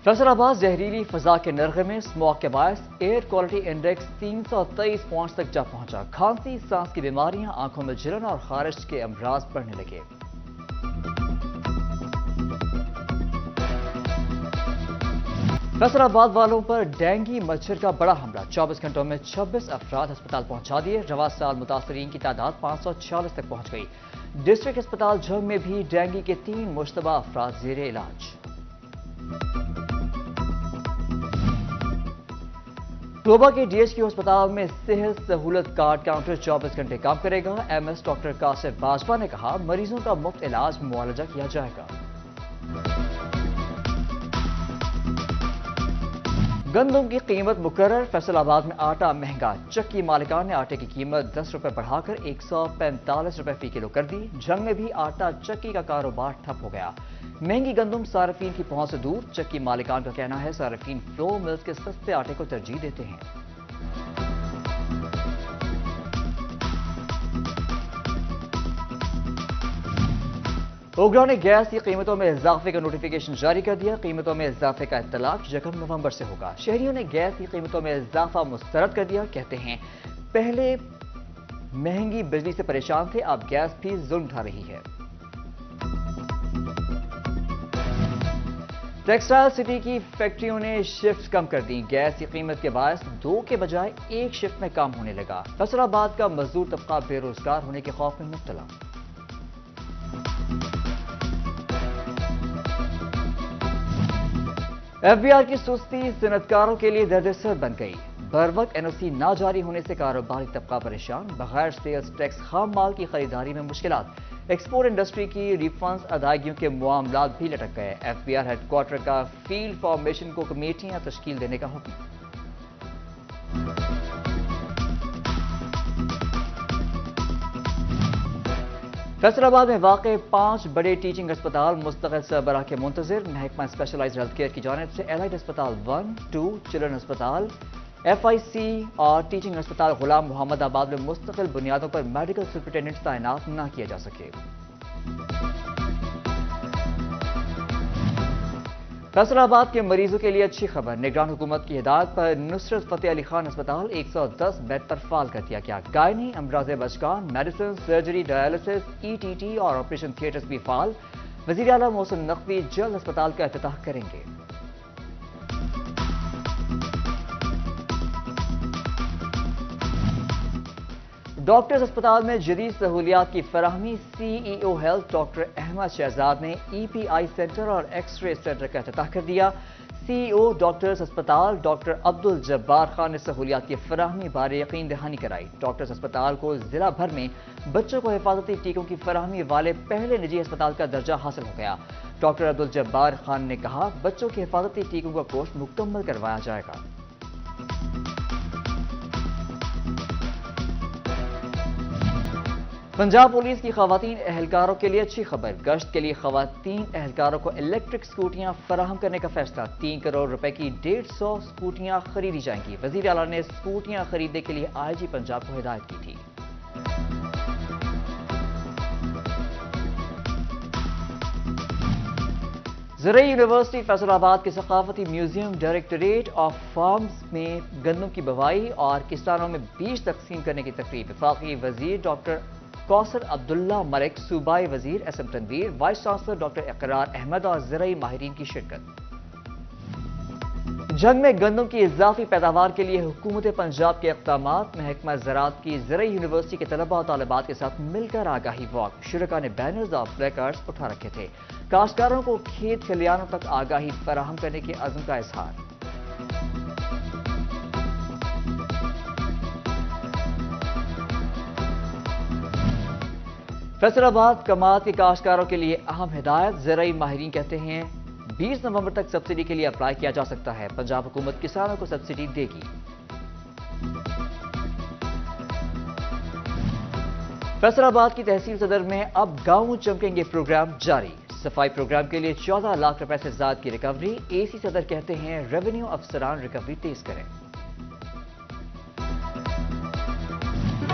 फैसलाबाद जहरीली फजा के नरगे में स्मॉग के बायस एयर क्वालिटी इंडेक्स 323 पॉइंट्स तक जा पहुंचा। खांसी, सांस की बीमारियां, आंखों में जलन और खारिश के अमराज बढ़ने लगे। फैसलाबाद वालों पर डेंगू मच्छर का बड़ा हमला। 24 घंटों में 26 अफराद अस्पताल पहुंचा दिए। रवा साल मुतासरीन की तादाद 546 तक पहुंच गई। डिस्ट्रिक्ट अस्पताल झंग में भी डेंगू के 3 मुश्तबा अफराद जेर इलाज। टोबा के डीएचक्यू अस्पताल में सेहत सहूलत कार्ड काउंटर 24 घंटे काम करेगा। एमएस डॉक्टर कासिफ बाजवा ने कहा, मरीजों का मुफ्त इलाज मुआलजा किया जाएगा। गंदम की कीमत मुकर्रर। फैसलाबाद में आटा महंगा। चक्की मालिकान ने आटे की कीमत 10 रुपए बढ़ाकर 145 रुपए फी किलो कर दी। झंग में भी आटा चक्की का कारोबार ठप हो गया। महंगी गंदम सार्फिन की पहुंच से दूर। चक्की मालिकान का कहना है, सार्फिन फ्लोर मिल्स के सस्ते आटे को तरजीह देते हैं। ओगरा ने गैस की कीमतों में इजाफे का नोटिफिकेशन जारी कर दिया। कीमतों में इजाफे का इत्तलाक 1 नवंबर से होगा। शहरियों ने गैस की कीमतों में इजाफा मुस्तरद कर दिया। कहते हैं, पहले महंगी बिजली से परेशान थे, अब गैस भी जुल्म उठा रही है। टेक्सटाइल सिटी की फैक्ट्रियों ने शिफ्ट कम कर दी। गैस की कीमत के बायस 2 के बजाय 1 शिफ्ट में काम होने लगा। फैसलाबाद का मजदूर तबका बेरोजगार होने के खौफ में मुब्तला। एफबीआर की सुस्ती सनतकारों के लिए दर्द-ए-सर बन गई। बर वक्त एनओसी ना जारी होने से कारोबारी तबका परेशान। बगैर सेल्स टैक्स खाम माल की खरीदारी में मुश्किलात। एक्सपोर्ट इंडस्ट्री की रिफंड्स अदायगियों के मामलात भी लटक गए। एफबीआर हेडक्वार्टर का फील्ड फॉर्मेशन को कमेटियां तश्कील देने का हुक्म। फैसलाबाद में वाक़े 5 बड़े टीचिंग अस्पताल मुस्तकिल सरबराह के मुंतजिर। महकमा स्पेशलाइज्ड हेल्थ केयर की जानिब से एलाइड अस्पताल 1, 2, चिल्ड्रन अस्पताल, एफआईसी और टीचिंग अस्पताल गुलाम मोहम्मदाबाद में मुस्तकिल बुनियादों पर मेडिकल सुपरिटेंडेंट तैनात न किया जा सके। फैसलाबाद के मरीजों के लिए अच्छी खबर। निगरान हुकूमत की हिदायत पर नुसरत फतेह अली खान अस्पताल 110 बेड पर फाल कर दिया गया। गायनी, अमराज बचकान, मेडिसिन, सर्जरी, डायलिसिस, ईटीटी और ऑपरेशन थिएटर्स भी फाल। वजीर आला मोहसिन नकवी जल्द अस्पताल का इफ्तिताह करेंगे। डॉक्टर्स अस्पताल में जदीद सहूलियात की फराहमी। CEO health doctor Ahmad Shahzad ने ईपीआई सेंटर और एक्स-रे सेंटर का इफ्तिताह कर दिया। सीईओ डॉक्टर्स अस्पताल डॉक्टर अब्दुल जब्बार खान ने सहूलियात की फराहमी बारे यकीन दहानी कराई। डॉक्टर्स अस्पताल को जिला भर में बच्चों को हिफाजती टीकों की फराहमी वाले पहले निजी अस्पताल का दर्जा हासिल हो गया। डॉक्टर अब्दुल जब्बार खान ने कहा, बच्चों के हिफाजती टीकों का कोर्स मुकम्मल करवाया जाएगा। पंजाब पुलिस की खवातीन एहलकारों के लिए अच्छी खबर। गश्त के लिए खवातीन एहलकारों को इलेक्ट्रिक स्कूटियां फराहम करने का फैसला। 3 करोड़ रुपए की 150 स्कूटियां खरीदी जाएंगी। वजीर आला ने स्कूटियां खरीदने के लिए आईजी पंजाब को हिदायत की थी। ज़राई यूनिवर्सिटी फैसलाबाद के सकाफती म्यूजियम डायरेक्टरेट ऑफ फार्म्स में गंदम की बवाई और किसानों में बीज तकसीम करने की तकरीब। वफाकी वजीर डॉक्टर कौसर अब्दुल्ला मलिक, सूबाई वजीर S M Tanveer, vice chancellor doctor Iqrar Ahmed और ज़राई माहिरीन की शिरकत। जंग में गंदम की इजाफी पैदावार के लिए हुकूमत पंजाब के इक़दामात। महकमा ज़राअत की ज़राई यूनिवर्सिटी के तलबा और तालिबात के साथ मिलकर आगाही वॉक। शुरका ने बैनर्स और प्लेकार्ड्स उठा रखे थे। काश्तकारों को खेत खलियानों तक आगाही फराहम करने के अज़्म का इजहार। फैसलाबाद कमात के काश्तकारों के लिए अहम हिदायत। ज़राई माहिरीन कहते हैं, 20 नवंबर तक सब्सिडी के लिए अप्लाई किया जा सकता है। पंजाब हुकूमत किसानों को सब्सिडी देगी। फैसलाबाद की तहसील सदर में अब गांव चमकेंगे प्रोग्राम जारी। सफाई प्रोग्राम के लिए 14 लाख रुपए से ज्यादा की रिकवरी। एसी सदर कहते हैं, रेवेन्यू अफसरान रिकवरी तेज करें।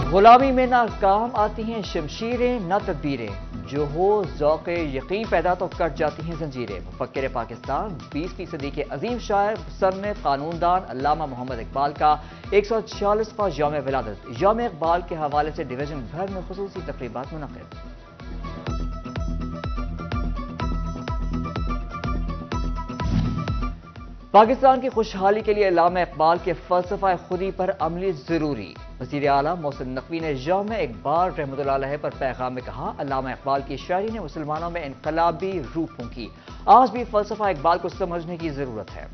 गुलामी में ना काम आती हैं शमशीरें ना तदबीरें। جو ہو ذوق یقین پیدا تو کٹ جاتی ہیں زنجیریں۔ مفکر پاکستان 20ویں صدی کے عظیم شاعر مصنف قانون دان علامہ محمد اقبال کا 146واں یوم ولادت۔ یوم اقبال کے حوالے سے ڈویژن بھر میں خصوصی تقریبات منعقد۔ پاکستان کی خوشحالی کے لیے علامہ اقبال کے فلسفہ خودی پر عملی ضروری۔ وزیر اعلیٰ محسن نقوی نے یوم اقبال رحمۃ اللہ علیہ پر پیغام میں کہا، علامہ اقبال کی شاعری نے مسلمانوں میں انقلابی روح پھونکی۔ آج بھی فلسفہ اقبال کو سمجھنے کی ضرورت ہے۔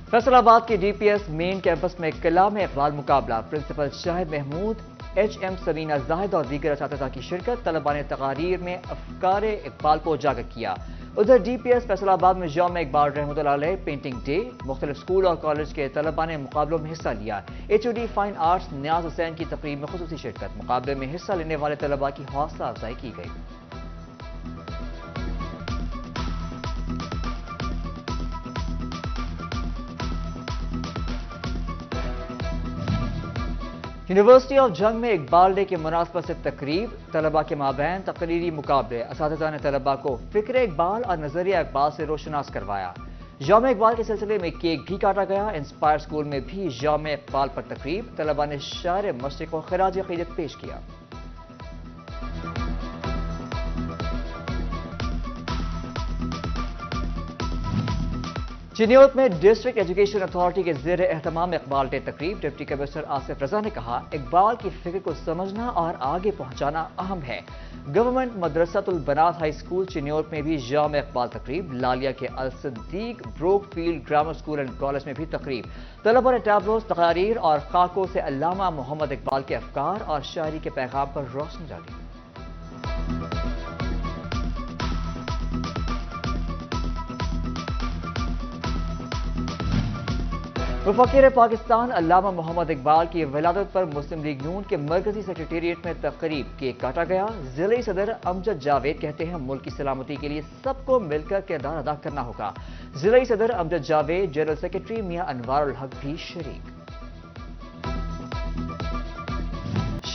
فیصل آباد کے ڈی پی ایس مین کیمپس میں کلام اقبال مقابلہ۔ پرنسپل شاہد محمود، ایچ ایم سمینہ زاہد اور دیگر اساتذہ کی شرکت۔ طلباء نے تقاریر میں افکار اقبال کو اجاگر کیا۔ ادھر ڈی پی ایس فیصل آباد میں یوم اقبال رحمۃ اللہ علیہ پینٹنگ ڈے۔ مختلف اسکول اور کالج کے طلباء نے مقابلوں میں حصہ لیا۔ H O D fine arts Niaz Hussain کی تقریب میں خصوصی شرکت۔ مقابلے میں حصہ لینے والے طلباء کی حوصلہ افزائی کی گئی۔ یونیورسٹی آف جنگ میں اقبال ڈے کی مناسبت سے تقریب۔ طلباء کے مابین تقریری مقابلے۔ اساتذہ نے طلباء کو فکر اقبال اور نظریہ اقبال سے روشناس کروایا۔ یوم اقبال کے سلسلے میں کیک بھی کاٹا گیا۔ انسپائر اسکول میں بھی یوم اقبال پر تقریب۔ طلباء نے شاعر مشرق کو خراج عقیدت پیش کیا۔ چنیوت میں ڈسٹرکٹ ایجوکیشن اتھارٹی کے زیر اہتمام اقبال ڈے تقریب۔ ڈپٹی کمشنر آصف رضا نے کہا، اقبال کی فکر کو سمجھنا اور آگے پہنچانا اہم ہے۔ گورنمنٹ مدرسۃ البنات ہائی اسکول چنیوت میں بھی یوم اقبال تقریب۔ لالیہ کے Al-Siddiq Brookfield grammar school and college میں بھی تقریب۔ طلباء نے ٹیبلوز، تقاریر اور خاکوں سے علامہ محمد اقبال کے افکار اور شاعری کے پیغام پر روشنی ڈالی۔ مفکر پاکستان علامہ محمد اقبال کی ولادت پر مسلم لیگ نون کے مرکزی سیکریٹریٹ میں تقریب۔ کیک کاٹا گیا۔ ضلعی صدر امجد جاوید کہتے ہیں، ملک کی سلامتی کے لیے سب کو مل کر کردار ادا کرنا ہوگا۔ ضلعی صدر امجد جاوید، جنرل سیکریٹری میاں انوار الحق بھی شریک۔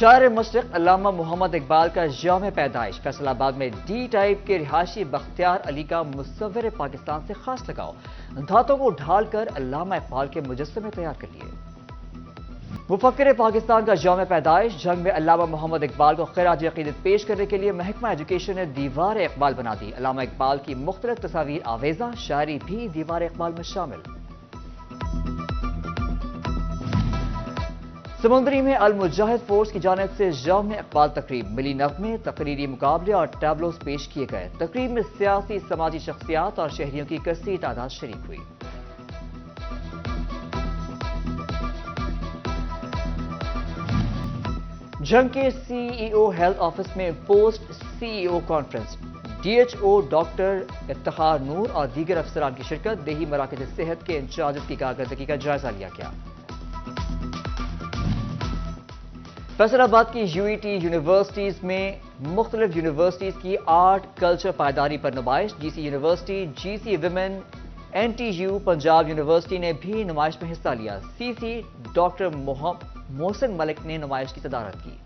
شاعر مشرق علامہ محمد اقبال کا یوم پیدائش۔ فیصل آباد میں ڈی ٹائپ کے رہائشی بختیار علی کا مصور پاکستان سے خاص لگاؤ۔ دھاتوں کو ڈھال کر علامہ اقبال کے مجسمے تیار کر لیے۔ مفکر پاکستان کا یوم پیدائش۔ جنگ میں علامہ محمد اقبال کو خراج عقیدت پیش کرنے کے لیے محکمہ ایجوکیشن نے دیوار اقبال بنا دی۔ علامہ اقبال کی مختلف تصاویر آویزاں، شاعری بھی دیوار اقبال میں شامل۔ سمندری میں المجاہد فورس کی جانب سے یوم اقبال تقریب۔ ملی نغمے، تقریری مقابلے اور ٹیبلوز پیش کیے گئے۔ تقریب میں سیاسی، سماجی شخصیات اور شہریوں کی کثیر تعداد شریک ہوئی۔ جنگ کے C E O health office میں post C E O conference. D H O doctor Iftikhar Noor اور دیگر افسران کی شرکت۔ دیہی مراکز صحت کے انچارجز کی کارکردگی کا جائزہ لیا گیا۔ فیصل آباد کی یو ای ٹی یونیورسٹیز میں مختلف یونیورسٹیز کی آرٹ کلچر پائیداری پر نمائش۔ G C university, G C women, N T U Punjab university نے بھی نمائش میں حصہ لیا۔ سی سی ڈاکٹر محسن ملک نے نمائش کی صدارت کی۔